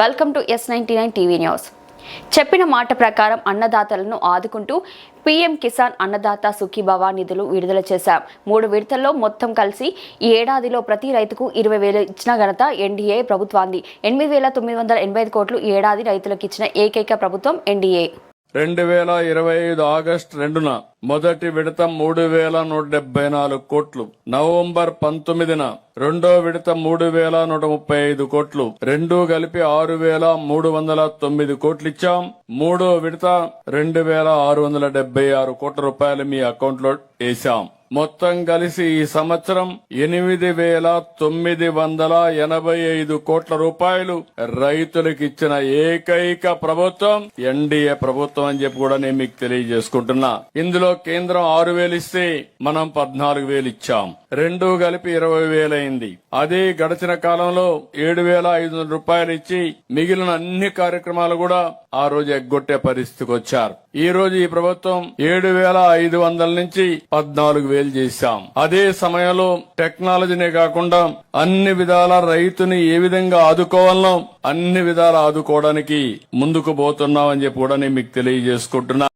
Welcome to S99 TV news. చెప్పిన మాట ప్రకారం అన్నదాతలను ఆదుకుంటూ పీఎం కిసాన్ అన్నదాత సుఖీభవ నిధులు విడుదల చేశాం. 3 విడతల్లో మొత్తం కలిసి ఈ ఏడాదిలో ప్రతి రైతుకు 20,000 ఇచ్చిన ఘనత ఎన్డీఏ ప్రభుత్వాన్ని. 8,985 కోట్లు ఈ ఏడాది రైతులకు ఇచ్చిన ఏకైక ప్రభుత్వం ఎన్డీఏ. 2025 ఆగస్టు 2న మొదటి విడత 3,174 కోట్లు, నవంబర్ 19న రెండో విడత 3,135 కోట్లు, రెండూ కలిపి 6,309 కోట్లు ఇచ్చాం. మూడో విడత 2,676 కోట్ల రూపాయలు మీ అకౌంట్ లో వేశాం. మొత్తం కలిసి ఈ సంవత్సరం 8,985 కోట్ల రూపాయలు రైతులకు ఇచ్చిన ఏకైక ప్రభుత్వం ఎన్డీఏ ప్రభుత్వం అని చెప్పి కూడా నేను మీకు తెలియజేసుకుంటున్నా. ఇందులో కేంద్రం 6,000 ఇస్తే మనం 14,000 ఇచ్చాం. రెండూ కలిపి 20,000 అయింది. అదే గడిచిన కాలంలో 7,500 రూపాయలు ఇచ్చి మిగిలిన అన్ని కార్యక్రమాలు కూడా ఆ రోజు ఎగ్గొట్టే పరిస్థితికి వచ్చారు. ఈ రోజు ఈ ప్రభుత్వం 7,500 నుంచి 14,000 చేశాం. అదే సమయంలో టెక్నాలజీనే కాకుండా అన్ని విధాల రైతుని ఏ విధంగా ఆదుకోవాలనో అన్ని విధాలు ఆదుకోవడానికి ముందుకు పోతున్నాం అని చెప్పి కూడా నేను మీకు తెలియజేసుకుంటున్నా.